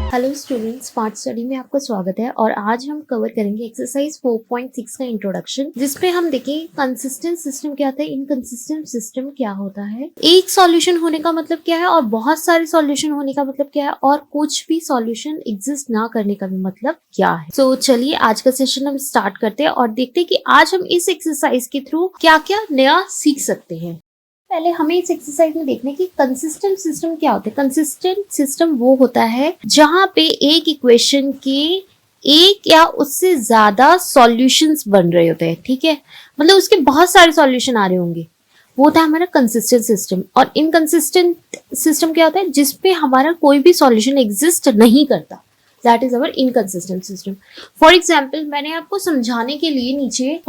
Hello students, smart study में आपका स्वागत है। और आज हम कवर करेंगे एक्सरसाइज 4.6 का इंट्रोडक्शन, जिसपे हम देखेंगे कंसिस्टेंट सिस्टम क्या होता है, इनकंसिस्टेंट सिस्टम क्या होता है, एक सॉल्यूशन होने का मतलब क्या है और बहुत सारे सॉल्यूशन होने का मतलब क्या है, और कुछ भी सॉल्यूशन एग्जिस्ट ना करने का भी मतलब क्या है। तो चलिए आज का सेशन हम स्टार्ट करते हैं और देखते हैं कि आज हम इस एक्सरसाइज के थ्रू क्या क्या नया सीख सकते हैं। पहले हमें इस एक्सरसाइज में देखने की कंसिस्टेंट सिस्टम क्या होता है। कंसिस्टेंट सिस्टम वो होता है जहां पे एक इक्वेशन के एक या उससे ज्यादा सॉल्यूशंस बन रहे होते हैं। ठीक है, मतलब उसके बहुत सारे सॉल्यूशन आ रहे होंगे, वो होता है हमारा कंसिस्टेंट सिस्टम। और इनकंसिस्टेंट सिस्टम क्या होता है, जिसपे हमारा कोई भी सॉल्यूशन एग्जिस्ट नहीं करता, that is our inconsistent system. For example मैंने आपको समझाने के लिए नीचे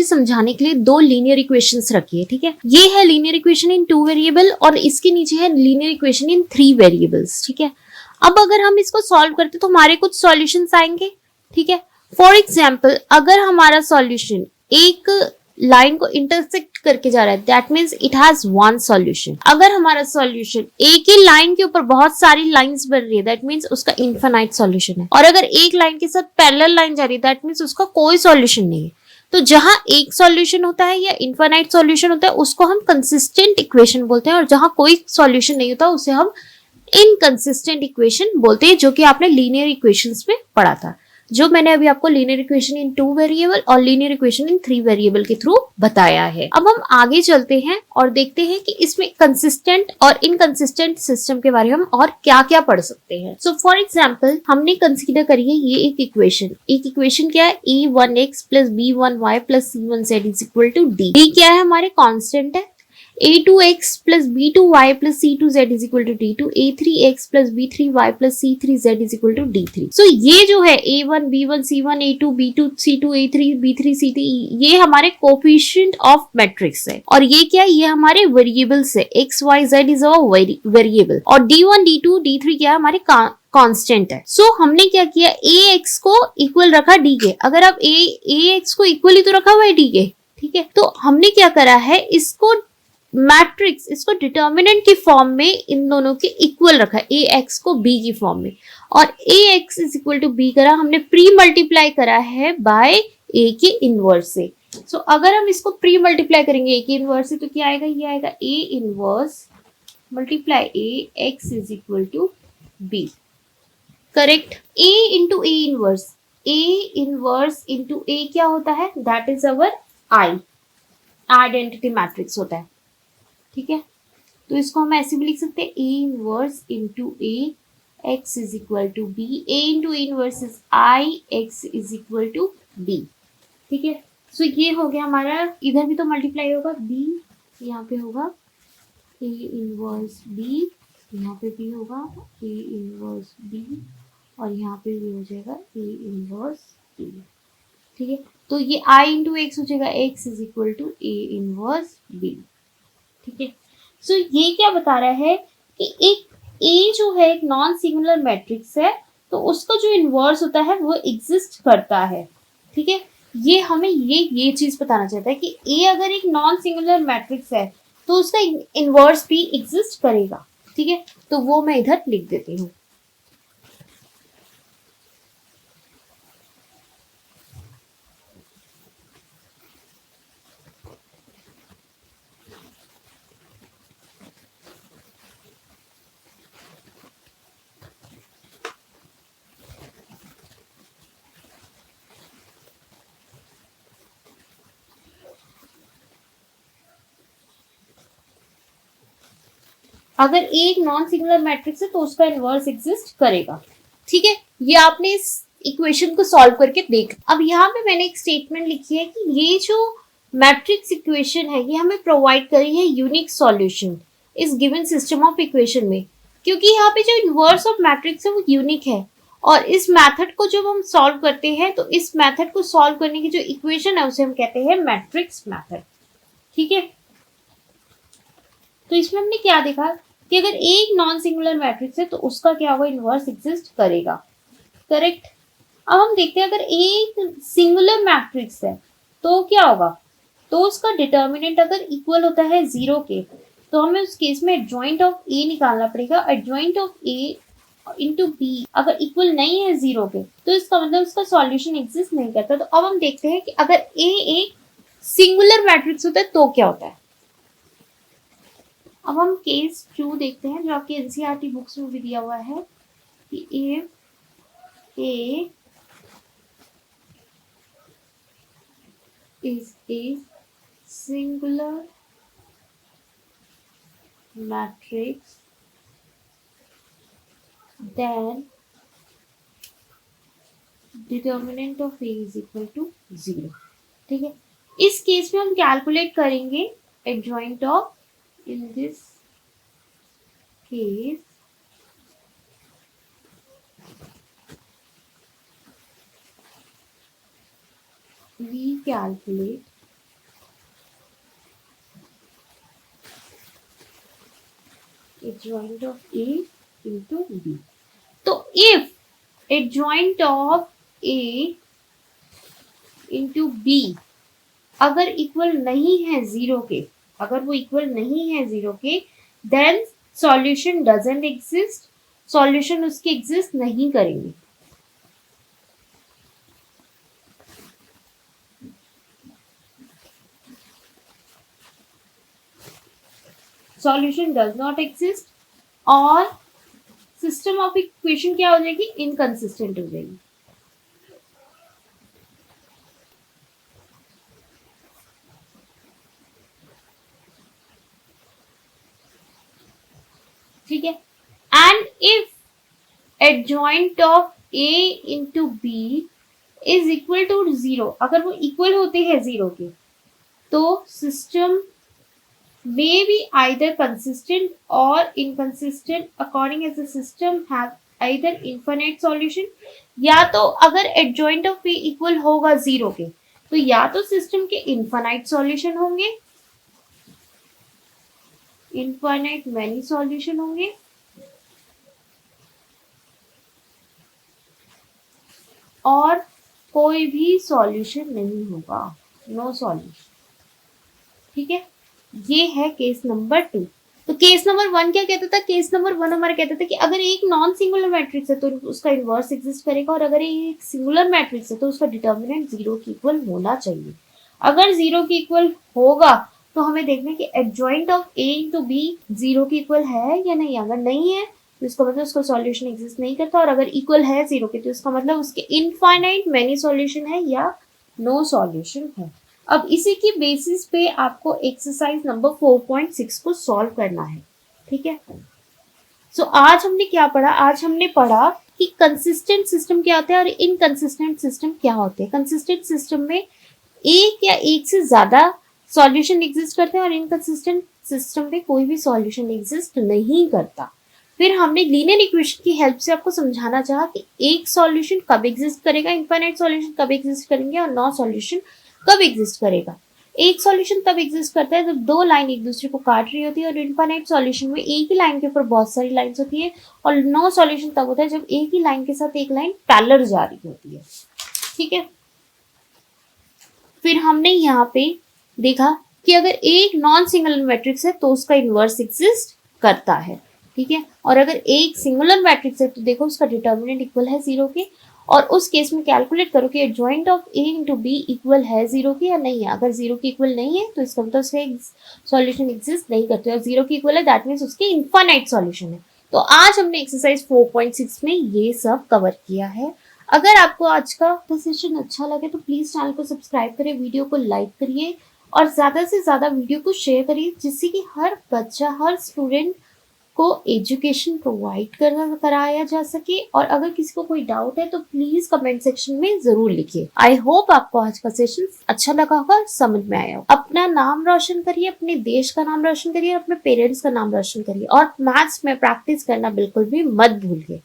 समझाने के लिए दो लीनियर इक्वेशंस रखी है। ठीक है, ये है लीनियर इक्वेशन इन 2 वेरिएबल और इसके नीचे है लीनियर इक्वेशन इन 3 वेरिएबल्स। ठीक है, अब अगर हम इसको सॉल्व करते तो हमारे कुछ सॉल्यूशंस आएंगे। ठीक है, फॉर एग्जाम्पल अगर हमारा सॉल्यूशन एक लाइन को इंटरसेक्ट करके जा रहा है, that means it has one solution. अगर हमारा सॉल्यूशन एक ही लाइन के ऊपर बहुत सारी लाइंस बन रही है, दैट मीन्स उसका इनफाइनाइट सॉल्यूशन है। और अगर एक लाइन के साथ पैरेलल लाइन जा रही है, दैट मीन्स उसका कोई सॉल्यूशन नहीं है। तो जहां एक सॉल्यूशन होता है या इनफाइनाइट सॉल्यूशन होता है, उसको हम कंसिस्टेंट इक्वेशन बोलते हैं, और जहां कोई सॉल्यूशन नहीं होता उसे हम इनकंसिस्टेंट इक्वेशन बोलते हैं, जो कि आपने लीनियर इक्वेशंस में पढ़ा था, जो मैंने अभी आपको लीनियर इक्वेशन इन 2 वेरिएबल और लीनियर इक्वेशन इन 3 वेरिएबल के थ्रू बताया है। अब हम आगे चलते हैं और देखते हैं कि इसमें कंसिस्टेंट और इनकंसिस्टेंट सिस्टम के बारे में हम और क्या क्या पढ़ सकते हैं। सो फॉर एग्जाम्पल हमने कंसीडर करी है ये एक इक्वेशन क्या है, a1x plus b1y plus c1z is equal to d। d क्या है, हमारे कॉन्स्टेंट है। a2x plus b2y plus c2z is equal to d2, a3x plus b3y plus c3z is equal to d3। So ये जो है a1 b1 c1 a2 b2 c2 a3 b3 c3, ये हमारे coefficient of matrix है। और ये क्या है, ये हमारे वेरिएबल्स है, x y z is our variable. और d1 d2 d3 क्या है, हमारे कांस्टेंट है। सो हमने क्या किया, ax को इक्वल रखा d के। अगर आप ax को इक्वल ही तो रखा हुआ है d के, ठीक है, तो हमने क्या करा है, इसको मैट्रिक्स, इसको डिटर्मिनेंट की फॉर्म में इन दोनों के इक्वल रखा, ए एक्स को बी की फॉर्म में, और A X is equal to B करा, हमने प्री मल्टीप्लाई करा है बाय ए के इनवर्स से। सो अगर हम इसको प्री मल्टीप्लाई करेंगे ए के इनवर्स से तो क्या आएगा, ये आएगा A inverse multiply A X is equal to B. Correct, A into A inverse into A क्या होता है, that is our I, identity matrix होता है। ठीक है, तो इसको हम ऐसे भी लिख सकते हैं, A inverse into A X is equal to B, A into A inverse is I, X is equal to B. ठीक है, सो ये हो गया हमारा, इधर भी तो मल्टीप्लाई होगा, बी यहाँ पे होगा ए इनवर्स बी, यहाँ पे भी होगा ए इनवर्स बी, और यहाँ पे भी हो जाएगा ए इनवर्स बी। ठीक है, तो ये आई इंटू एक्स हो जाएगा, X is equal to A inverse B. ठीक है, सो ये क्या बता रहा है कि एक ए जो है एक नॉन सिंगुलर मैट्रिक्स है, तो उसका जो इनवर्स होता है वो एग्जिस्ट करता है। ठीक है, ये हमें ये चीज बताना चाहता है कि ए अगर एक नॉन सिंगुलर मैट्रिक्स है तो उसका इनवर्स भी एग्जिस्ट करेगा। ठीक है, तो वो मैं इधर लिख देती हूँ। अगर एक नॉन सिंगुलर मैट्रिक्स है तो उसका इनवर्स एग्जिस्ट करेगा। ठीक है, ये आपने इस इक्वेशन को सॉल्व करके देख। अब यहाँ पे मैंने एक स्टेटमेंट लिखी है कि ये जो मैट्रिक्स इक्वेशन है ये हमें प्रोवाइड करी है यूनिक सॉल्यूशन इस गिवन सिस्टम ऑफ इक्वेशन में, क्योंकि यहाँ पे जो इनवर्स ऑफ मैट्रिक्स है वो यूनिक है। और इस मेथड को जब हम सॉल्व करते हैं तो इस मेथड को सॉल्व करने की जो इक्वेशन है उसे हम कहते हैं मैट्रिक्स मेथड। ठीक है, तो इसमें हमने क्या देखा कि अगर एक नॉन सिंगुलर मैट्रिक्स है तो उसका क्या होगा, इनवर्स एग्जिस्ट करेगा। करेक्ट, अब हम देखते हैं अगर एक सिंगुलर मैट्रिक्स है तो क्या होगा, तो उसका डिटर्मिनेंट अगर इक्वल होता है 0 के, तो हमें उस केस में एडजॉइंट ऑफ ए निकालना पड़ेगा। Adjoint of A into B अगर इक्वल नहीं है जीरो के, तो इसका मतलब उसका सॉल्यूशन एग्जिस्ट नहीं करता। तो अब हम देखते हैं कि अगर ए एक सिंगुलर मैट्रिक्स होता है तो क्या होता है। अब हम केस 2 देखते हैं जो आपकी एनसीईआरटी बुक्स में भी दिया हुआ है कि if A is a singular matrix, then determinant of A is equal to 0। ठीक है, इस केस में हम कैलकुलेट करेंगे adjoint of, in this case we calculate adjoint of A into B। तो if adjoint of A into B अगर equal नहीं है जीरो के, अगर वो इक्वल नहीं है जीरो के, then solution doesn't exist, solution उसके एग्जिस्ट नहीं करेंगे। सॉल्यूशन डज नॉट एग्जिस्ट और सिस्टम ऑफ इक्वेशन क्या हो जाएगी, इनकंसिस्टेंट हो जाएगी। ठीक है, and if adjoint of A into B is equal to zero, अगर वो इक्वल होते हैं जीरो के, तो system may be either consistent or inconsistent according as the system have either infinite solution, या तो अगर adjoint of p equal होगा जीरो के, तो या तो सिस्टम के infinite solution होंगे, infinite many solution होंगे, और कोई भी सॉल्यूशन नहीं होगा, नो सॉल्यूशन। ठीक है, ये है केस नंबर 2। तो केस नंबर 1 क्या कहता था, केस नंबर 1 हमारा कहता था कि अगर एक नॉन सिंगुलर मैट्रिक्स है तो उसका इनवर्स एग्जिस्ट करेगा, और अगर एक सिंगुलर मैट्रिक्स है तो उसका डिटर्मिनेंट जीरो की इक्वल होना चाहिए। अगर जीरो की इक्वल होगा तो हमें देखना है कि adjoint of A into B zero की इक्वल है या नहीं। अगर नहीं है तो इसका मतलब उसका सॉल्यूशन एग्जिस्ट नहीं करता, और अगर इक्वल है जीरो के तो इसका मतलब उसके इनफाइनाइट मेनी सॉल्यूशन है या नो सॉल्यूशन है। अब इसी की बेसिस पे आपको एक्सरसाइज नंबर 4.6 को सॉल्व करना है। ठीक है, सो आज हमने क्या पढ़ा, आज हमने पढ़ा कि कंसिस्टेंट सिस्टम क्या होता है और इनकंसिस्टेंट सिस्टम क्या होते हैं। कंसिस्टेंट सिस्टम में एक या एक से ज्यादा सॉल्यूशन एग्जिस्ट करते हैं और इनकंसिस्टेंट सिस्टम में कोई भी सॉल्यूशन एग्जिस्ट नहीं करता। फिर हमने लीनियर इक्वेशन की हेल्प से आपको समझाना चाहा कि एक सॉल्यूशन कब एग्जिस्ट करेगा, इनफाइनाइट सॉल्यूशन कब एग्जिस्ट करेंगे और नो सॉल्यूशन कब एग्जिस्ट करेगा। एक सॉल्यूशन तब एग्जिस्ट करता है जब दो लाइन एक दूसरे को काट रही होती है, और इनफाइनाइट सॉल्यूशन में एक ही लाइन के ऊपर बहुत सारी लाइंस होती है, और नो सॉल्यूशन तब होता है जब एक ही लाइन के साथ एक लाइन पैरेलल जा रही होती है। ठीक है, फिर हमने यहाँ पे देखा कि अगर एक नॉन सिंगुलर मैट्रिक्स है तो उसका इनवर्स एग्जिस्ट करता है। ठीक है, और अगर एक सिंगुलर मैट्रिक्स है तो देखो उसका डिटर्मिनेंट इक्वल है जीरो के, और उस केस में कैलकुलेट करो कि adjoint of A into B equal है जीरो की या नहीं है। अगर जीरो की इक्वल नहीं है तो इसका मतलब उसका सॉल्यूशन एग्जिस्ट नहीं करते, और जीरो की इक्वल है दैट मीन्स उसके इनफाइनाइट सॉल्यूशन है। तो आज हमने एक्सरसाइज 4.6 में ये सब कवर किया है। अगर आपको आज का सेशन अच्छा लगे तो प्लीज चैनल को सब्सक्राइब करिए, वीडियो को लाइक करिए और ज्यादा से ज्यादा वीडियो को शेयर करिए, जिससे कि हर बच्चा, हर स्टूडेंट को एजुकेशन प्रोवाइड कराया जा सके। और अगर किसी को कोई डाउट है तो प्लीज कमेंट सेक्शन में जरूर लिखिए। आई होप आपको आज का सेशन अच्छा लगा होगा, समझ में आया होगा। अपना नाम रोशन करिए, अपने देश का नाम रोशन करिए, अपने पेरेंट्स का नाम रोशन करिए, और मैथ्स में प्रैक्टिस करना बिल्कुल भी मत भूलिए।